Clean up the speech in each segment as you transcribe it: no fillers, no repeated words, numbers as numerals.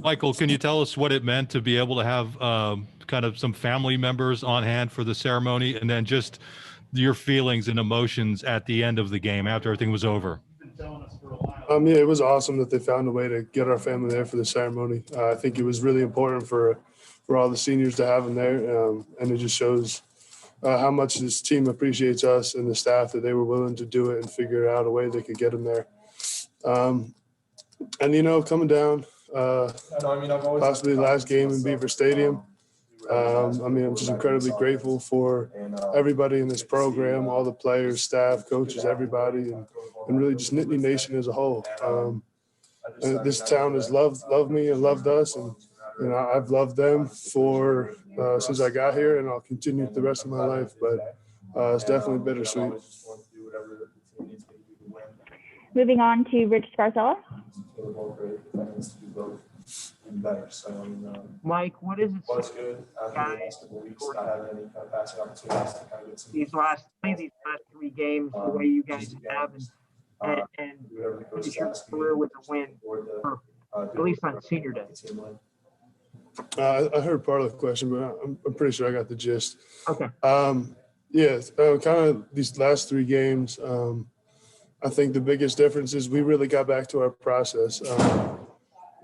Michael, can you tell us what it meant to be able to have kind of some family members on hand for the ceremony, and then just your feelings and emotions at the end of the game after everything was over? Yeah, it was awesome that they found a way to get our family there for the ceremony. I think it was really important for all the seniors to have them there, and it just shows how much this team appreciates us and the staff that they were willing to do it and figure out a way they could get them there. And, you know, coming down, possibly the last game in Beaver Stadium, I mean, I'm just incredibly grateful for everybody in this program, all the players, staff, coaches, everybody, and really just Nittany Nation as a whole. And this town has loved me and loved us, and you know, I've loved them for since I got here, and I'll continue the rest of my life. But it's definitely bittersweet. Moving on to Rich Garzilla. Mike, what is it? These last 3 games, the way you guys have, and finish your career with a win, at least on Senior Day. I heard part of the question, but I'm pretty sure I got the gist. Okay. Yeah, kind of these last 3 games. I think the biggest difference is we really got back to our process.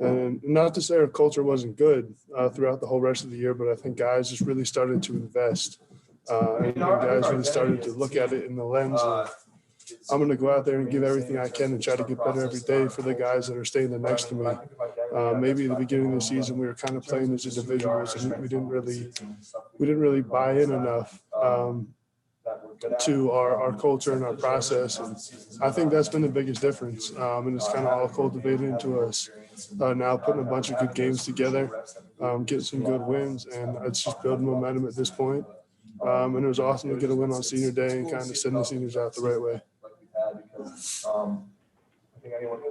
And not to say our culture wasn't good throughout the whole rest of the year, but I think guys just really started to invest. And guys really started to look at it in the lens of, I'm going to go out there and give everything I can and try to get better every day for the guys that are standing next to me. Maybe at the beginning of the season, we were kind of playing as individuals, and we didn't really buy in enough to our culture and our process. And I think that's been the biggest difference. And it's kind of all cultivated into us now putting a bunch of good games together, getting some good wins, and it's just building momentum at this point. And it was awesome to get a win on Senior Day and kind of send the seniors out the right way.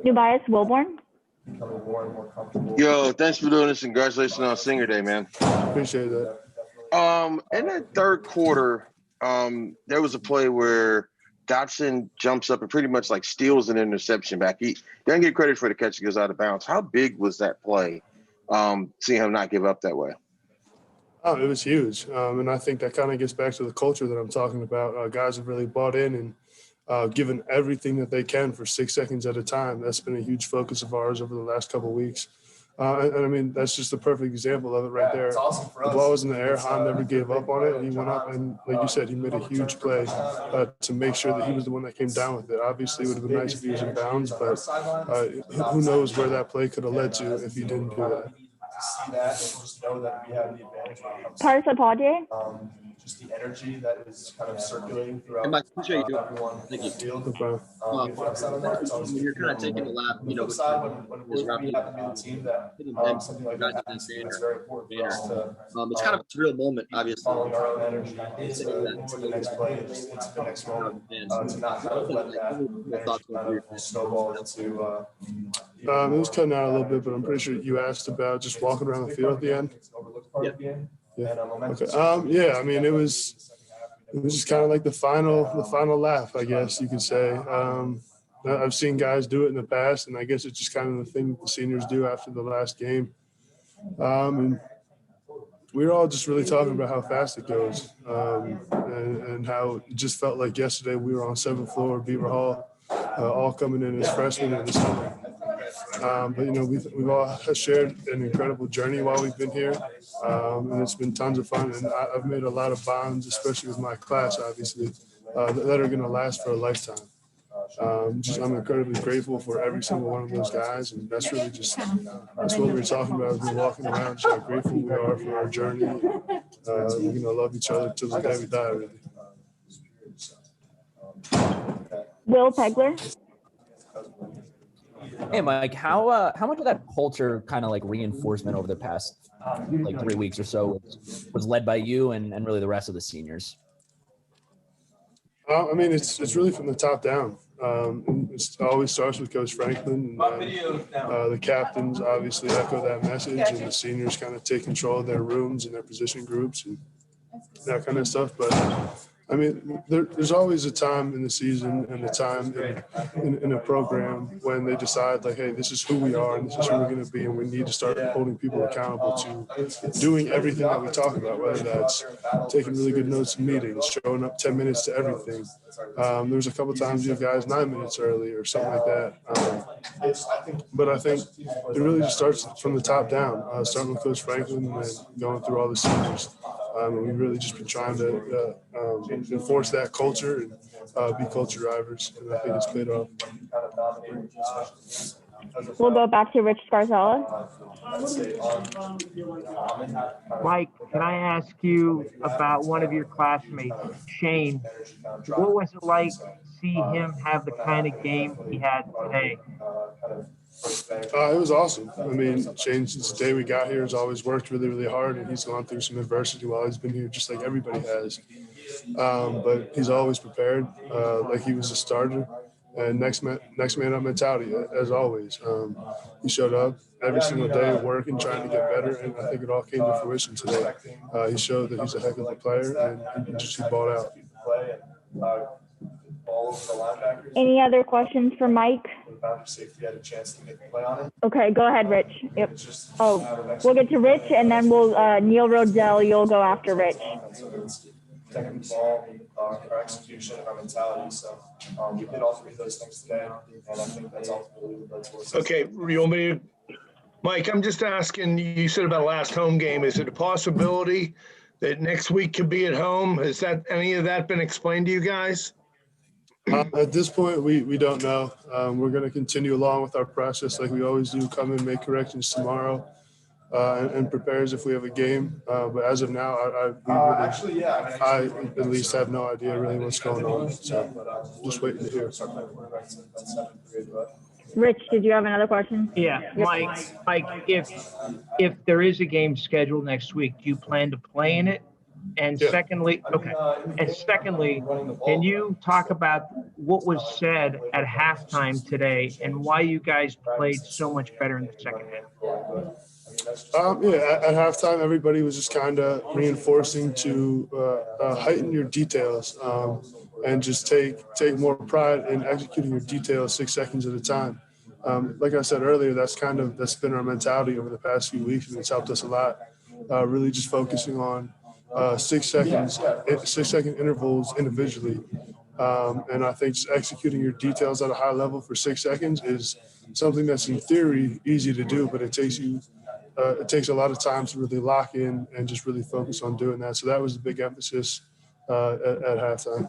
Tobias Wilborn. Yo, thanks for doing this, and congratulations on Senior Day, man. Appreciate that. In that third quarter, there was a play where Dotson jumps up and pretty much like steals an interception back. He doesn't get credit for the catch. He goes out of bounds. How big was that play, seeing him not give up that way? Oh, it was huge. And I think that kind of gets back to the culture that I'm talking about. Guys have really bought in and given everything that they can for 6 seconds at a time. That's been a huge focus of ours over the last couple of weeks. And I mean, that's just a perfect example of it right there. Awesome. The ball was in the air. Han never gave up on it. And he went up and, like you said, he made a huge play to make sure that he was the one that came down with it. Obviously, it would have been nice if he was in bounds, but who knows where that play could have led to if he didn't do that. See that and just know that we have the advantage. Parsa Padre. Just the energy that is kind of circulating throughout everyone. Thank you. Field. When you're kind of taking a lap, you know, when we have to be the team that something like that happens, it's very important for us to. It's kind of a surreal moment, obviously. Following our own energy into the next play, into the next moment, to not kind of let that energy kind of snowball into. It was cutting out a little bit, but I'm pretty sure you asked about just walking around the field at the end. Yeah. Okay. Yeah. I mean, it was just kind of like the final laugh, I guess you could say. I've seen guys do it in the past, and I guess it's just kind of the thing that the seniors do after the last game. And we were all just really talking about how fast it goes, and how it just felt like yesterday we were on 7th floor Beaver Hall, all coming in as freshmen in the summer. But you know, we've all shared an incredible journey while we've been here, and it's been tons of fun. And I've made a lot of bonds, especially with my class, obviously, that are going to last for a lifetime. I'm incredibly grateful for every single one of those guys, and that's really that's what we were talking about. As we're walking around, just how grateful we are for our journey. We're going to love each other till the day we die, really. Will Pegler. Hey, Mike, how much of that culture kind of like reinforcement over the past like 3 weeks or so was led by you and really the rest of the seniors? I mean, it's really from the top down. It always starts with Coach Franklin. And, the captains obviously echo that message, and the seniors kind of take control of their rooms and their position groups and that kind of stuff. But I mean, there's always a time in the season and a time in a program when they decide like, hey, this is who we are and this is who we're going to be, and we need to start holding people accountable to doing everything that we talk about, whether that's taking really good notes in meetings, showing up 10 minutes to everything. There's a couple of times you have guys 9 minutes early or something like that. But I think it really just starts from the top down, starting with Coach Franklin and then going through all the seniors. We've really just been trying to enforce that culture and be culture drivers, and I think it's paid off. We'll go back to Rich Garzilla. Mike, can I ask you about one of your classmates, Shane? What was it like to see him have the kind of game he had today? It was awesome. I mean, Shane, since the day we got here, has always worked really, really hard, and he's gone through some adversity while he's been here, just like everybody has. But he's always prepared, like he was a starter. And next man up mentality, as always. He showed up every single day working, trying to get better, and I think it all came to fruition today. He showed that he's a heck of a player, and he just balled out. Any other questions for Mike? Okay, go ahead, Rich. Yep. Oh, we'll get to Rich, and then we'll Neil Rodell. You'll go after Rich. Protecting the ball, our execution, and our mentality. So we did all three of those things today, and I think that's ultimately what led to. Okay, you want me to, Mike, I'm just asking, you said about last home game. Is it a possibility that next week could be at home? Has that any of that been explained to you guys? At this point, we don't know. We're going to continue along with our process like we always do, come and make corrections tomorrow. And prepare as if we have a game. But as of now, I at least have no idea really what's going on. So just waiting to hear. Rich, did you have another question? Yeah, Yep. Mike, if there is a game scheduled next week, do you plan to play in it? And Yeah. secondly, can you talk about what was said at halftime today and why you guys played so much better in the second half? At halftime, everybody was just kind of reinforcing to heighten your details and just take more pride in executing your details 6 seconds at a time. Like I said earlier, that's been our mentality over the past few weeks, and it's helped us a lot. Really just focusing on 6 second intervals individually. And I think just executing your details at a high level for 6 seconds is something that's in theory easy to do, but it takes a lot of time to really lock in and just really focus on doing that. So that was the big emphasis at halftime.